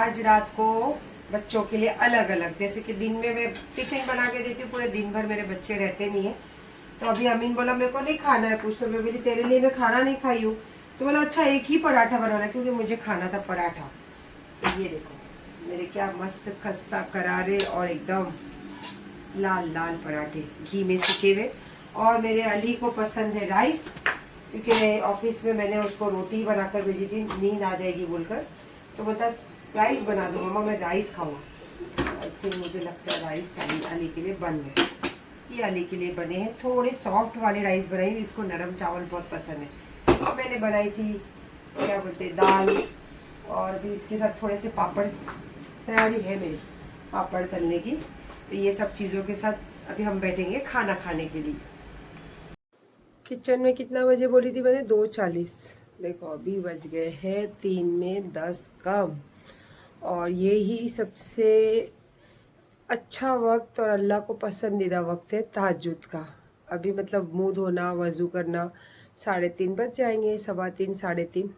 आज रात को बच्चों के लिए अलग अलग, जैसे कि दिन में मैं टिफिन बना के देती हूँ, पूरे दिन भर मेरे बच्चे रहते नहीं है। तो अभी अमीन बोला मेरे को नहीं खाना है कुछ, तो मैं बोली तेरे लिए मैं खाना नहीं खाई हूँ। तो बोला अच्छा एक ही पराठा बनाना, क्योंकि मुझे खाना था पराठा। तो ये देखो मेरे क्या मस्त खस्ता करारे और एकदम लाल लाल पराठे घी में सिके हुए। और मेरे अली को पसंद है राइस, क्योंकि ऑफिस में मैंने उसको रोटी बनाकर भेजी थी, नींद आ जाएगी बोलकर। तो बोलता राइस बना दो मम्मा, मैं राइस खाऊंगा। और फिर मुझे लगता है राइस अली के लिए बन गए। ये अली के लिए बने हैं, थोड़े सॉफ्ट वाले राइस बनाई, इसको नरम चावल बहुत पसंद है। और मैंने बनाई थी क्या बोलते दाल, और भी इसके साथ थोड़े से पापड़ तैयारी है मेरी, पापड़ तलने की। तो ये सब चीज़ों के साथ अभी हम बैठेंगे खाना खाने के लिए। किचन में कितना बजे बोली थी मैंने? 2:40। देखो अभी बज गए हैं 3 में 10 कम। और ये ही सबसे अच्छा वक्त और अल्लाह को पसंदीदा वक्त है तहज्जुद का। अभी मतलब मुँह धोना, वज़ू करना, 3:30 बज जाएंगे, 3:15 3:30।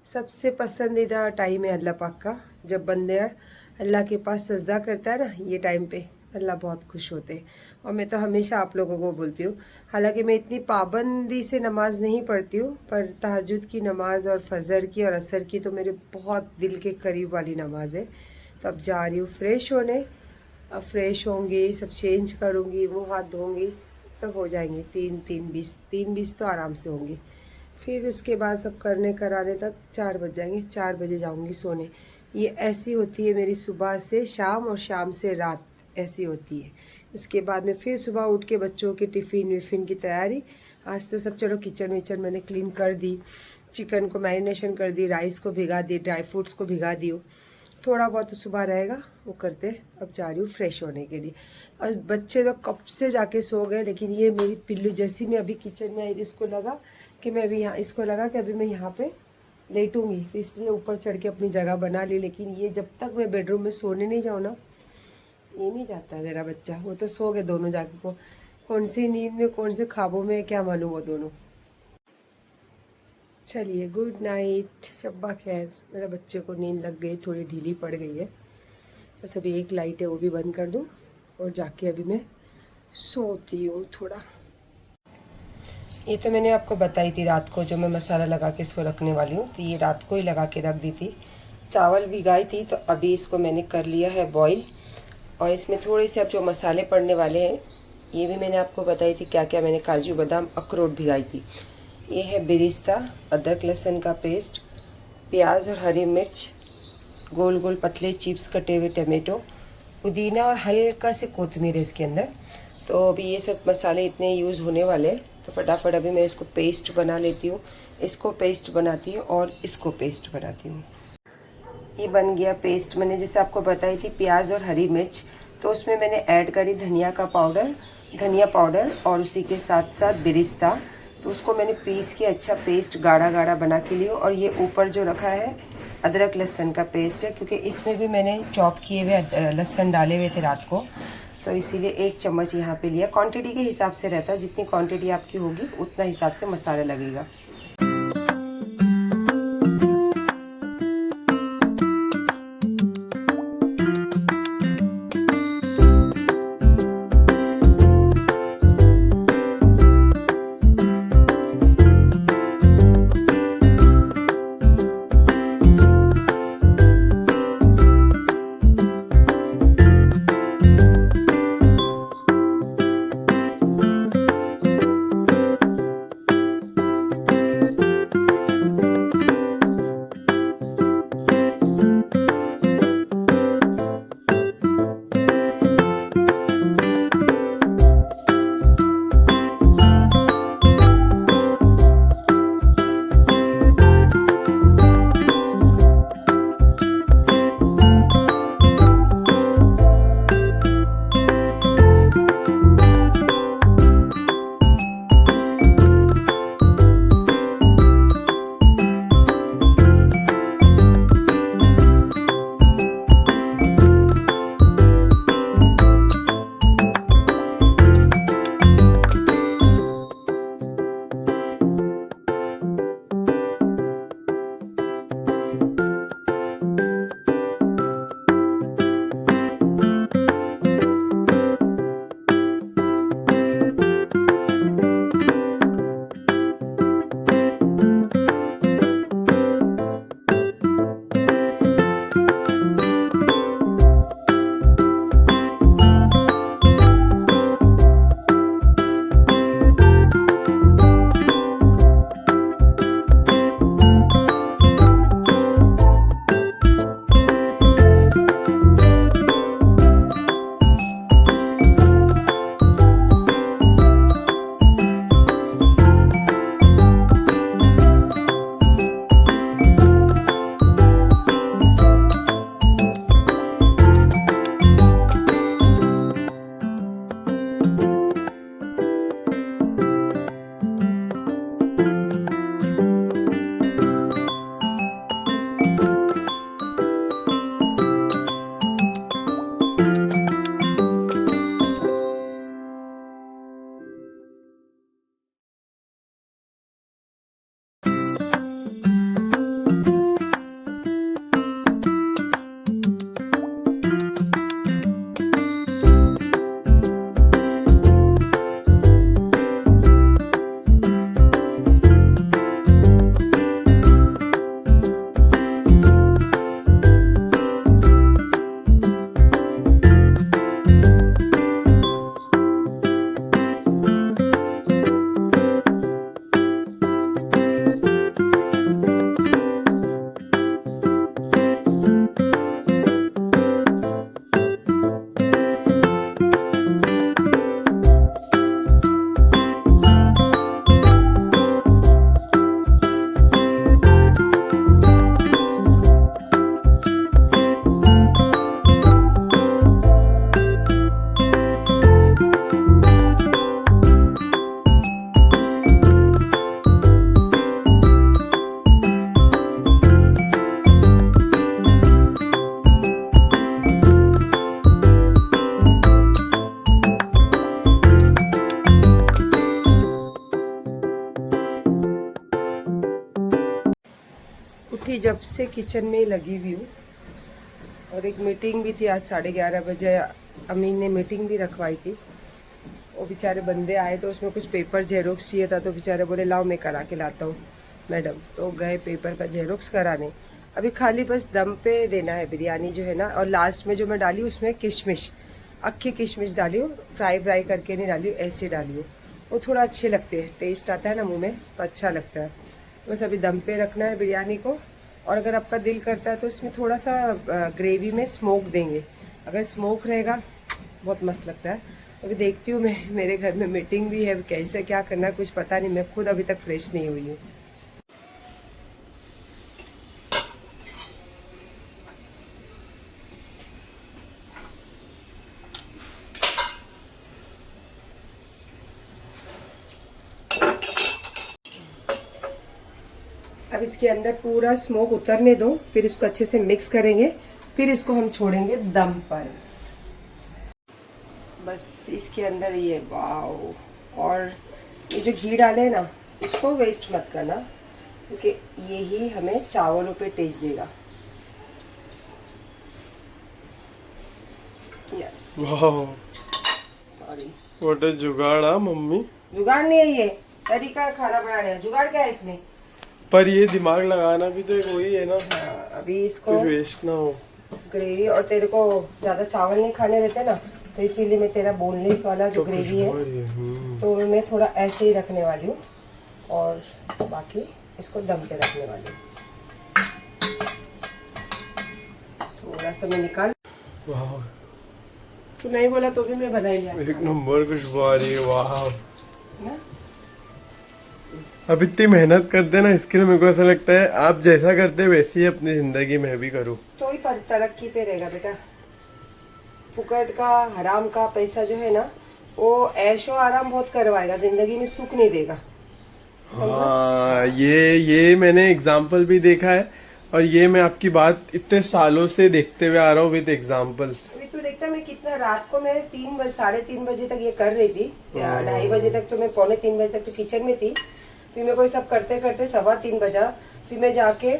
सबसे पसंदीदा टाइम है अल्लाह पाक का। जब बंदे अल्लाह के पास सजदा करता है ना, ये टाइम पे अल्लाह बहुत खुश होते हैं। और मैं तो हमेशा आप लोगों को बोलती हूँ, हालांकि मैं इतनी पाबंदी से नमाज नहीं पढ़ती हूँ, पर तहज्जुद की नमाज़ और फजर की और असर की तो मेरे बहुत दिल के करीब वाली नमाज है। तो अब जा रही हूँ फ्रेश होने। अब फ्रेश होंगी, सब चेंज करूँगी, मुँह हाथ धोंगी, तब हो जाएंगे 3:20 तो आराम से होंगी। फिर उसके बाद सब करने कराने तक 4 बज जाएंगे। 4 बजे जाऊंगी सोने। ये ऐसी होती है मेरी सुबह से शाम और शाम से रात, ऐसी होती है। उसके बाद में फिर सुबह उठ के बच्चों के टिफ़िन विफ़िन की तैयारी। आज तो सब चलो किचन विचन मैंने क्लीन कर दी, चिकन को मैरिनेशन कर दी, राइस को भिगा दी, ड्राई फ्रूट्स को भिगा दी। थोड़ा बहुत तो सुबह रहेगा वो करते। अब जा रही हूँ फ्रेश होने के लिए। और बच्चे तो कब से जाके सो गए, लेकिन ये मेरी पिल्लू जैसी मैं अभी किचन में आई थी, इसको लगा कि मैं अभी यहाँ, इसको लगा कि अभी मैं यहाँ पे लेटूंगी, तो इसलिए ऊपर चढ़ के अपनी जगह बना ली। लेकिन ये जब तक मैं बेडरूम में सोने नहीं जाऊँ ना, ये नहीं जाता मेरा बच्चा। वो तो सो गए दोनों जाके, कौन सी नींद में कौन से ख्वाबों में क्या मालूम वो दोनों। चलिए गुड नाइट, शब्बा खैर। मेरे बच्चे को नींद लग गई, थोड़ी ढीली पड़ गई है। बस अभी एक लाइट है वो भी बंद कर दूँ और जाके अभी मैं सोती हूँ थोड़ा। ये तो मैंने आपको बताई थी रात को, जो मैं मसाला लगा के इसको रखने वाली हूँ, तो ये रात को ही लगा के रख दी थी। चावल भिगाई थी, तो अभी इसको मैंने कर लिया है बॉईल। और इसमें थोड़े से अब जो मसाले पड़ने वाले हैं, ये भी मैंने आपको बताई थी क्या क्या मैंने, काजू बादाम अखरोट भिगाई थी। ये है बिरिस्ता, अदरक लहसुन का पेस्ट, प्याज और हरी मिर्च, गोल गोल पतले चिप्स कटे हुए टमाटो, पुदीना और हल्का से कोतमीर है इसके अंदर। तो अभी ये सब मसाले इतने यूज़ होने वाले हैं, तो फटाफट अभी मैं इसको पेस्ट बना लेती हूँ। इसको पेस्ट बनाती हूँ और इसको पेस्ट बनाती हूँ। ये बन गया पेस्ट। मैंने जैसे आपको बताई थी प्याज और हरी मिर्च, तो उसमें मैंने ऐड करी धनिया पाउडर और उसी के साथ साथ बिरिस्ता। तो उसको मैंने पीस के अच्छा पेस्ट गाढ़ा गाढ़ा बना के लिया। और ये ऊपर जो रखा है अदरक लहसुन का पेस्ट है, क्योंकि इसमें भी मैंने चॉप किए हुए लहसुन डाले हुए थे रात को, तो इसीलिए 1 चम्मच यहाँ पे लिया। क्वांटिटी के हिसाब से रहता है, जितनी क्वांटिटी आपकी होगी उतना हिसाब से मसाला लगेगा। जब से किचन में ही लगी हुई हूँ और एक मीटिंग भी थी आज 11:30 बजे। अमीन ने मीटिंग भी रखवाई थी। वो बेचारे बंदे आए तो उसमें कुछ पेपर जेरोक्स चाहिए था, तो बेचारे बोले लाओ मैं करा के लाता हूँ मैडम। तो गए पेपर का जेरोक्स कराने। अभी खाली बस दम पे देना है बिरयानी जो है ना। और लास्ट में जो मैं डाली उसमें किशमिश, अक्खी किशमिश डाली हूँ, फ्राई करके नहीं डाली हूँ, ऐसे डाली हूँ। वो थोड़ा अच्छे लगते हैं, टेस्ट आता है ना मुंह में तो अच्छा लगता है। बस अभी दम पे रखना है बिरयानी को। और अगर आपका दिल करता है तो इसमें थोड़ा सा ग्रेवी में स्मोक देंगे। अगर स्मोक रहेगा बहुत मस्त लगता है। अभी देखती हूँ मैं, मेरे घर में मीटिंग भी है, कैसे क्या करना है कुछ पता नहीं। मैं खुद अभी तक फ्रेश नहीं हुई हूँ। अब इसके अंदर पूरा स्मोक उतरने दो, फिर इसको अच्छे से मिक्स करेंगे, फिर इसको हम छोड़ेंगे दम पर। बस इसके अंदर ये वाओ। और ये जो घी डाले हैं ना, इसको वेस्ट मत करना, क्योंकि ये ही हमें चावलों पे टेस्ट देगा। यस, सॉरी, व्हाट इज जुगाड़? मम्मी जुगाड़ नहीं है, ये तरीका है खाना बनाने का। जुगाड़ क्या है इसमें? पर ये दिमाग लगाना भी तो एक वही है ना। हाँ, अभी इसको कुछ वेस्ट ना हो। ग्रेवी, और तेरे को ज्यादा चावल नहीं खाने रहते ना, तो इसीलिए मैं तेरा बोनलेस वाला जो ग्रेवी है तो मैं थोड़ा ऐसे ही रखने वाली हूँ और बाकी इसको दम पे रखने वाली हूँ। थोड़ा सा मैं निकाल। वाह, तू नहीं बोला तो भी मैं बना ही लिया। एक नंबर खुशबू आ रही है। वाह, ना? अब इतनी मेहनत करते ना इसके लिए, मेरे को ऐसा लगता है आप जैसा करते वैसे ही अपनी जिंदगी में भी करूँ तो ही तरक्की पे रहेगा बेटा। फुकट का हराम का पैसा जो है ना, वो ऐशो आराम बहुत करवाएगा, जिंदगी में सुख नहीं देगा। हाँ, ये मैंने एग्जाम्पल भी देखा है, और ये मैं आपकी बात इतने सालों से देखते हुए आ रहा हूँ विद एग्जाम्पल्स। अभी तू देखता मैं कितना रात को मैं 3-3:30 बजे तक ये कर रही थी, या 2:30 बजे तक तो मैं 2:45 बजे तक तो किचन में थी। फिर मेरे को सब करते करते 3:15 बजा। फिर मैं जाके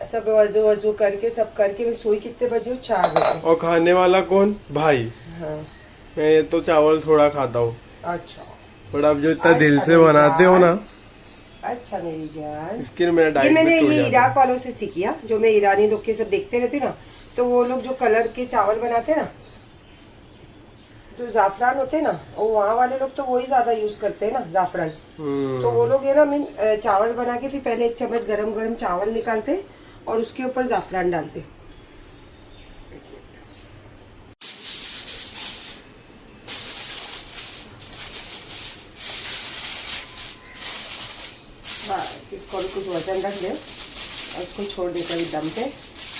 सब वजू करके सब करके मैं सोई कितने बजे? 4 बजे। और खाने वाला कौन? भाई। हाँ। मैं तो चावल थोड़ा खाता हूँ, अच्छा, पर आप जो इतना दिल अच्छा से बनाते हो ना, अच्छा मेरी जान। इसके लिए मेरा ये डाइट मैंने भी टूट ये जाता है। इराक वालों से सीखी है, जो मैं ईरानी लोग के सब देखते रहती ना, तो वो लोग जो कलर के चावल बनाते ना, जो जाफरान होते ना, वो वहाँ वाले लोग तो वही ज्यादा यूज करते हैं ना, जाफरान। तो वो लोग है ना, मीन चावल बना के फिर पहले 1 चम्मच गरम गरम चावल निकालते और उसके ऊपर जाफरान डालते। बस इसको भी कुछ वजन रख दे और इसको छोड़ देते अभी दम पे।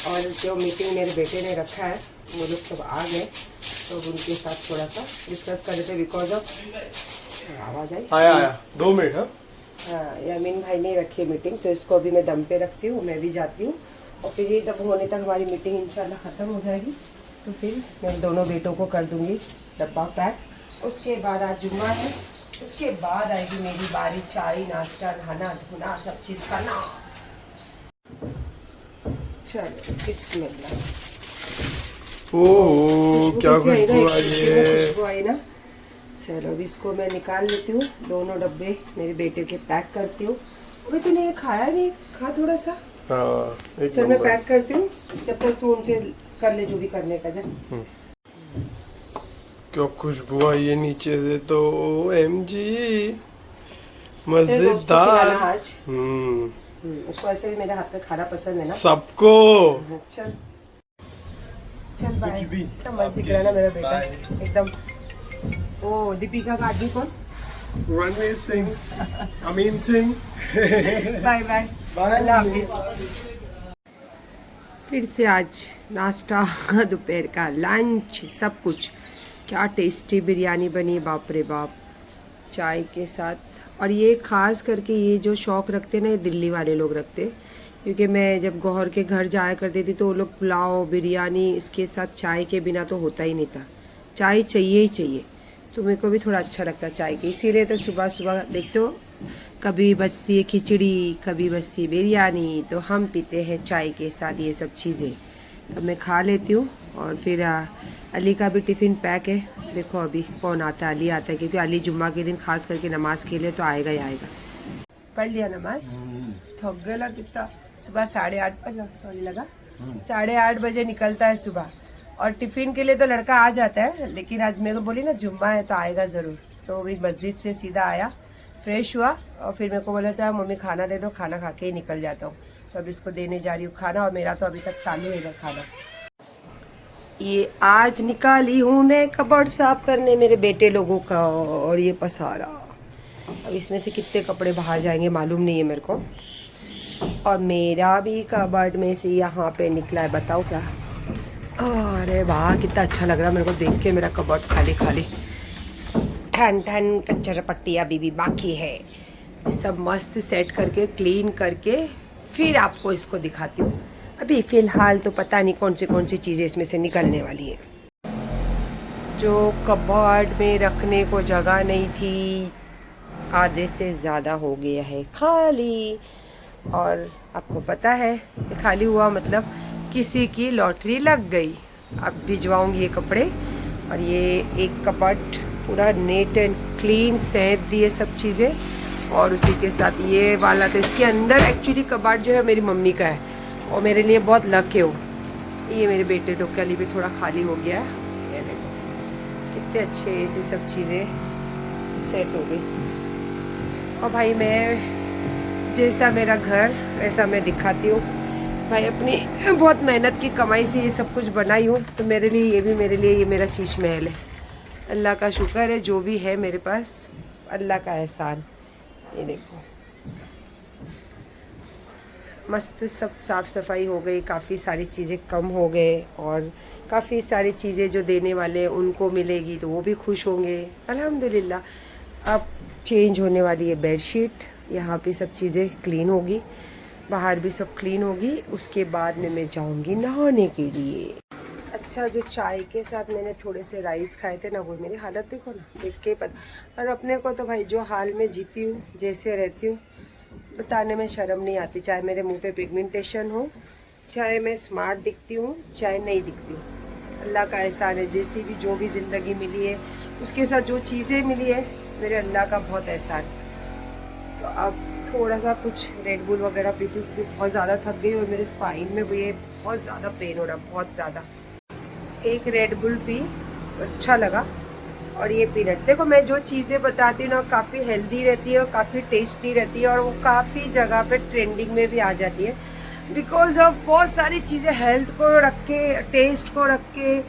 और जो मीटिंग मेरे बेटे ने रखा है, वो लोग सब आ गए, तो उनके साथ थोड़ा सा डिस्कस कर रहे थे। बिकॉज ऑफ आवाज आई, आया 2 मिनट। हाँ, यामीन भाई ने रखी है मीटिंग, तो इसको अभी मैं दम पे रखती हूँ, मैं भी जाती हूँ। और फिर ये तब होने तक हमारी मीटिंग इंशाल्लाह ख़त्म हो जाएगी, तो फिर मैं दोनों बेटों को कर दूँगी डब्बा पैक। उसके बाद आज जुम्मा है, उसके बाद आएगी मेरी बारी, चाय नाश्ता नहाना धोना सब चीज़ करना। चलो बिस्मिल्लाह। ओह, क्या खुशबू खुशबू आई ना। चलो अभी इसको मैं निकाल लेती हूँ, दोनों डब्बे मेरे बेटे के पैक करती हूँ। अभी तूने ये खाया नहीं, खा थोड़ा सा। हाँ, एक चल मैं नंबर। पैक करती हूँ, जब तक तू उनसे कर ले जो भी करने का। जा क्या खुशबू आई है नीचे से तो। MG तेरे दोस्त को खिलाना मजेदार। आज। उसको ऐसे भी मेरे हाथ का खाना पसंद है ना। सबको। चल चल बाय। कुछ भी। एकदम मस्त दिख रहा है ना मेरा बेटा, एकदम। ओ दीपिका का आदमी कौन? रणवीर सिंह, अमीन सिंह। बाय बाय, अल्लाह हाफिज। फिर से आज नाश्ता, दोपहर का लंच, सब कुछ। क्या टेस्टी बिरयानी बनी, बाप रे बाप, चाय के साथ। और ये खास करके ये जो शौक़ रखते ना, ये दिल्ली वाले लोग रखते, क्योंकि मैं जब गौहर के घर जाया करती थी तो वो लोग पुलाव बिरयानी इसके साथ चाय के बिना तो होता ही नहीं था, चाय चाहिए ही चाहिए। तुम्हें को भी थोड़ा अच्छा लगता है चाय की, इसीलिए तो सुबह सुबह देखते हो कभी बजती है खिचड़ी, कभी बजती है बिरयानी, तो हम पीते हैं चाय के साथ ये सब चीज़ें। तो मैं खा लेती हूँ और फिर अली का भी टिफ़िन पैक है। देखो अभी कौन आता है, अली आता है, क्योंकि अली जुम्मा के दिन खास करके नमाज के लिए तो आएगा ही आएगा। पढ़ लिया नमाज? थक गया कितना, सुबह 8:30 बजे निकलता है सुबह, और टिफ़िन के लिए तो लड़का आ जाता है, लेकिन आज मेरे को बोली ना जुम्मा है तो आएगा ज़रूर। तो अभी मस्जिद से सीधा आया, फ्रेश हुआ और फिर मेरे को बोला था मम्मी खाना दे दो, खाना खा के ही निकल जाता हूँ। तो अब इसको देने जा रही हूँ खाना, और मेरा तो अभी तक चालू है इधर खाना। ये आज निकाली हूँ मैं कबर्ड साफ करने मेरे बेटे लोगों का, और ये पसारा। अब इसमें से कितने कपड़े बाहर जाएंगे मालूम नहीं है मेरे को। और मेरा भी कबर्ड में से यहाँ पे निकला है, बताओ क्या। अरे वाह कितना अच्छा लग रहा है मेरे को देख के, मेरा कबर्ड खाली खाली। ठन ठन कच्चा पट्टी अभी भी बाकी है। सब मस्त सेट करके क्लीन करके फिर आपको इसको दिखाती हूँ। अभी फ़िलहाल तो पता नहीं कौन सी चीज़ें इसमें से निकलने वाली है। जो कबर्ड में रखने को जगह नहीं थी, आधे से ज़्यादा हो गया है खाली। और आपको पता है खाली हुआ मतलब किसी की लॉटरी लग गई। अब भिजवाऊंगी ये कपड़े, और ये एक कबर्ड पूरा नीट एंड क्लीन सेट दिए सब चीज़ें। और उसी के साथ ये वाला, तो इसके अंदर एक्चुअली कबर्ड जो है मेरी मम्मी का है, और मेरे लिए बहुत लक है वो। ये मेरे बेटे लोग के लिए भी थोड़ा खाली हो गया है। ये देखो कितने अच्छे ऐसे सब चीज़ें सेट हो गई। और भाई मैं जैसा मेरा घर वैसा मैं दिखाती हूँ भाई, अपनी बहुत मेहनत की कमाई से ये सब कुछ बनाई हूँ, तो मेरे लिए ये मेरा शीश महल है। अल्लाह का शुक्र है जो भी है मेरे पास, अल्लाह का एहसान। ये देखो मस्त सब साफ़ सफाई हो गई, काफ़ी सारी चीज़ें कम हो गए, और काफ़ी सारी चीज़ें जो देने वाले उनको मिलेगी तो वो भी खुश होंगे अल्हम्दुलिल्लाह। अब चेंज होने वाली है बेडशीट, यहाँ पे सब चीज़ें क्लीन होगी, बाहर भी सब क्लीन होगी। उसके बाद में मैं जाऊँगी नहाने के लिए। अच्छा जो चाय के साथ मैंने थोड़े से राइस खाए थे ना, वो मेरी हालत देखो ना, देख के पता। और अपने को तो भाई जो हाल में जीती हूँ, जैसे रहती हूँ, बताने में शर्म नहीं आती। चाहे मेरे मुंह पे पिगमेंटेशन हो, चाहे मैं स्मार्ट दिखती हूँ, चाहे नहीं दिखती हूँ, अल्लाह का एहसान है। जैसी भी जो भी ज़िंदगी मिली है, उसके साथ जो चीज़ें मिली है, मेरे अल्लाह का बहुत एहसान। तो अब थोड़ा सा कुछ रेड बुल वगैरह पीती हूँ, क्योंकि बहुत ज़्यादा थक गई और मेरे स्पाइन में भी ये बहुत ज़्यादा पेन हो रहा, बहुत ज़्यादा। एक रेड बुल पी, अच्छा लगा। और ये पीनट, देखो मैं जो चीज़ें बताती हूँ ना, काफ़ी हेल्दी रहती है और काफ़ी टेस्टी रहती है, और वो काफ़ी जगह पे ट्रेंडिंग में भी आ जाती है, बिकॉज ऑफ बहुत सारी चीज़ें हेल्थ को रख के, टेस्ट को रख के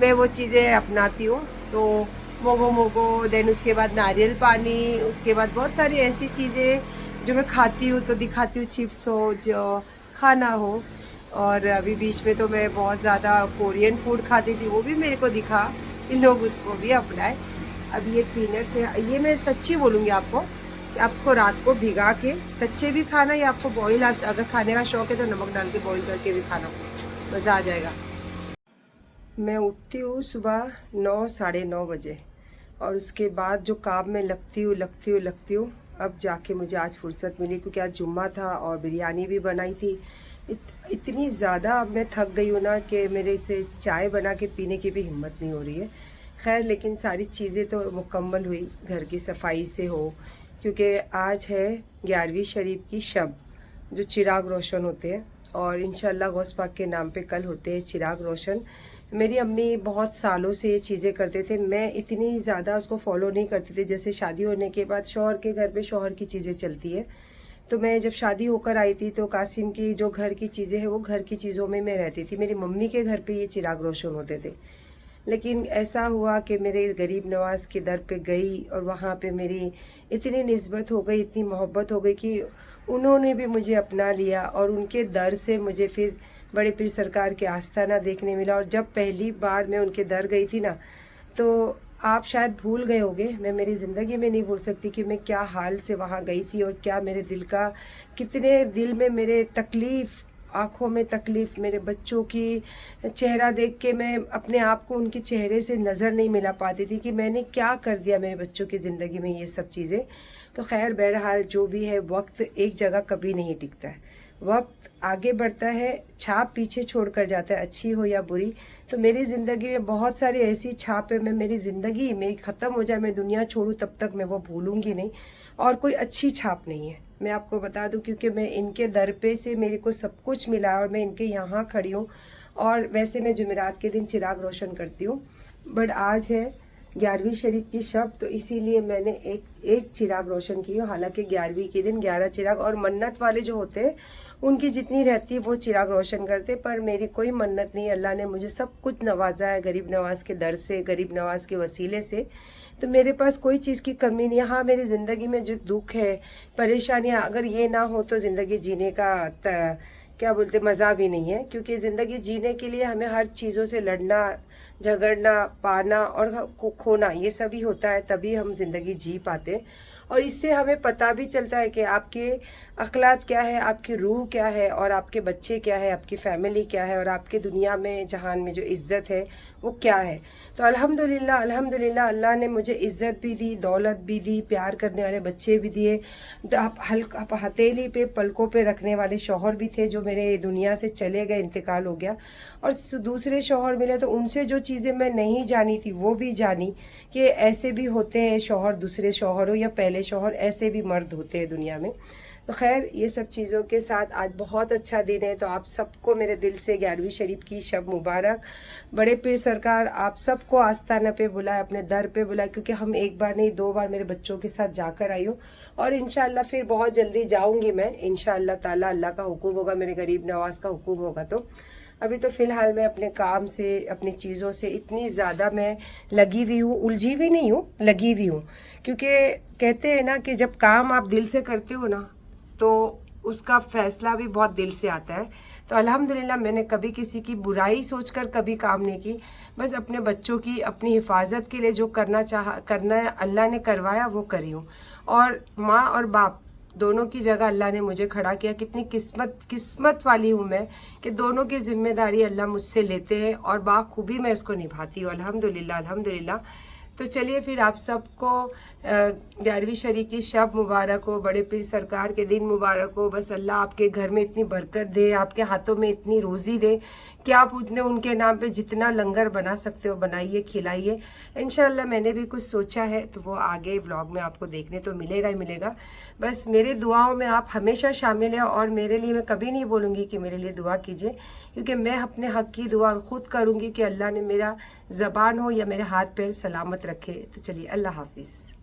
मैं वो चीज़ें अपनाती हूँ। तो मोगो देन उसके बाद नारियल पानी, उसके बाद बहुत सारी ऐसी चीज़ें जो मैं खाती हूँ तो दिखाती हूँ, चिप्स हो, जो खाना हो। और अभी बीच में तो मैं बहुत ज़्यादा कोरियन फूड खाती थी, वो भी मेरे को दिखा कि लोग उसको भी अपनाए। अब ये पीनट्स है, ये मैं सच्ची बोलूँगी आपको कि आपको रात को भिगा के कच्चे भी खाना, या आपको बॉईल, अगर खाने का शौक है तो नमक डाल के बॉईल करके भी खाना, मज़ा आ जाएगा। मैं उठती हूँ सुबह 9 साढ़े 9 बजे, और उसके बाद जो काम में लगती हूँ। अब जाके मुझे आज फुर्सत मिली, क्योंकि आज जुम्मा था और बिरयानी भी बनाई थी। इतनी ज़्यादा अब मैं थक गई हूँ ना कि मेरे से चाय बना के पीने की भी हिम्मत नहीं हो रही है। खैर लेकिन सारी चीज़ें तो मुकम्मल हुई, घर की सफाई से हो, क्योंकि आज है 11वीं शरीफ की शब, जो चिराग रोशन होते हैं, और इंशाल्लाह गौस पाक के नाम पे कल होते हैं चिराग रोशन। मेरी अम्मी बहुत सालों से ये चीज़ें करते थे, मैं इतनी ज़्यादा उसको फॉलो नहीं करती थी। जैसे शादी होने के बाद शौहर के घर पे शौहर की चीज़ें चलती है, तो मैं जब शादी होकर आई थी तो कासिम की जो घर की चीज़ें हैं वो घर की चीज़ों में मैं रहती थी। मेरी मम्मी के घर पे ये चिराग रोशन होते थे, लेकिन ऐसा हुआ कि मेरे गरीब नवाज के दर पे गई, और वहाँ पे मेरी इतनी निस्बत हो गई, इतनी मोहब्बत हो गई कि उन्होंने भी मुझे अपना लिया, और उनके दर से मुझे फिर बड़े पीर सरकार के आस्थाना देखने मिला। और जब पहली बार मैं उनके दर गई थी ना, तो आप शायद भूल गए होंगे, मैं मेरी ज़िंदगी में नहीं भूल सकती कि मैं क्या हाल से वहाँ गई थी, और क्या मेरे दिल का, कितने दिल में मेरे तकलीफ़ आँखों में तकलीफ़, मेरे बच्चों की चेहरा देख के मैं अपने आप को उनके चेहरे से नज़र नहीं मिला पाती थी कि मैंने क्या कर दिया मेरे बच्चों की ज़िंदगी में ये सब चीज़ें। तो खैर बहरहाल जो भी है, वक्त एक जगह कभी नहीं टिकता है, वक्त आगे बढ़ता है, छाप पीछे छोड़ कर जाता है, अच्छी हो या बुरी। तो मेरी ज़िंदगी में बहुत सारी ऐसी छाप है, मैं मेरी ज़िंदगी मेरी ख़त्म हो जाए, मैं दुनिया छोड़ूं, तब तक मैं वो भूलूंगी नहीं, और कोई अच्छी छाप नहीं है, मैं आपको बता दूं, क्योंकि मैं इनके दर पे से मेरे को सब कुछ मिला और मैं इनके यहाँ खड़ी हूँ। और वैसे मैं जुमेरात के दिन चिराग रोशन करती हूँ, बट आज है 11वीं शरीफ की शब, तो इसीलिए मैंने एक चिराग रोशन की हो। हालांकि 11वीं के दिन 11 चिराग, और मन्नत वाले जो होते हैं उनकी जितनी रहती है वो चिराग रोशन करते, पर मेरी कोई मन्नत नहीं। अल्लाह ने मुझे सब कुछ नवाजा है, गरीब नवाज के दर से, गरीब नवाज के वसीले से, तो मेरे पास कोई चीज़ की कमी नहीं है। हाँ, मेरी ज़िंदगी में जो दुख है, परेशानियाँ, अगर ये ना हो तो ज़िंदगी जीने का क्या बोलते मज़ा भी नहीं है, क्योंकि ज़िंदगी जीने के लिए हमें हर चीज़ों से लड़ना, झगड़ना, पाना और खोना, ये सभी होता है, तभी हम ज़िंदगी जी पाते हैं। और इससे हमें पता भी चलता है कि आपके अखलाक क्या है, आपकी रूह क्या है, और आपके बच्चे क्या है, आपकी फैमिली क्या है, और आपके दुनिया में, जहान में जो इज़्ज़त है वो क्या है। तो अल्हम्दुलिल्लाह अल्हम्दुलिल्लाह, अल्लाह ने मुझे इज़्ज़त भी दी, दौलत भी दी, प्यार करने वाले बच्चे भी दिए, आप हथेली पे पलकों पे रखने वाले शौहर भी थे, जो मेरे दुनिया से चले गए, इंतकाल हो गया, और दूसरे शौहर मिले, तो उनसे जो चीज़ें मैं नहीं जानी थी वो भी जानी, कि ऐसे भी होते हैं शौहर, दूसरे शौहर हो या पहले शौहर, ऐसे भी मर्द होते हैं दुनिया में। तो खैर ये सब चीज़ों के साथ आज बहुत अच्छा दिन है, तो आप सबको मेरे दिल से 11वीं शरीफ की शब मुबारक। बड़े पीर सरकार आप सबको आस्ताना पे बुलाए, अपने दर पे बुलाए, क्योंकि हम एक बार नहीं 2 बार मेरे बच्चों के साथ जाकर आई हूँ, और इंशाल्लाह फिर बहुत जल्दी जाऊँगी मैं, इंशाल्लाह ताला, अल्लाह का हुक्म होगा, मेरे गरीब नवाज का हुक्म होगा। तो अभी तो फ़िलहाल मैं अपने काम से, अपनी चीज़ों से इतनी ज़्यादा मैं लगी हुई हूँ, उलझी हुई नहीं हूँ, लगी हुई हूँ, क्योंकि कहते हैं ना कि जब काम आप दिल से करते हो ना, तो उसका फ़ैसला भी बहुत दिल से आता है। तो अल्हम्दुलिल्लाह मैंने कभी किसी की बुराई सोचकर कभी काम नहीं की, बस अपने बच्चों की, अपनी हिफाजत के लिए जो करना है, अल्लाह ने करवाया वो करी हूँ। और माँ और बाप दोनों की जगह अल्लाह ने मुझे खड़ा किया। कितनी किस्मत वाली हूँ मैं कि दोनों की जिम्मेदारी अल्लाह मुझसे लेते हैं, और बाखूबी मैं उसको निभाती हूँ, अल्हम्दुलिल्लाह अल्हम्दुलिल्लाह। तो चलिए फिर आप सबको 11वीं शरीफ की शब मुबारक हो, बड़े पीर सरकार के दिन मुबारक हो। बस अल्लाह आपके घर में इतनी बरकत दे, आपके हाथों में इतनी रोज़ी दे कि आप उतने उनके नाम पे जितना लंगर बना सकते हो बनाइए, खिलाइए। इंशाल्लाह मैंने भी कुछ सोचा है, तो वो आगे व्लॉग में आपको देखने तो मिलेगा ही मिलेगा। बस मेरे दुआओं में आप हमेशा शामिल हैं, और मेरे लिए मैं कभी नहीं बोलूँगी कि मेरे लिए दुआ कीजिए, क्योंकि मैं अपने हक़ की दुआ खुद करूँगी कि अल्लाह ने मेरा ज़बान हो या मेरे हाथ पैर सलामत रखे। तो चलिए, अल्लाह हाफिज़।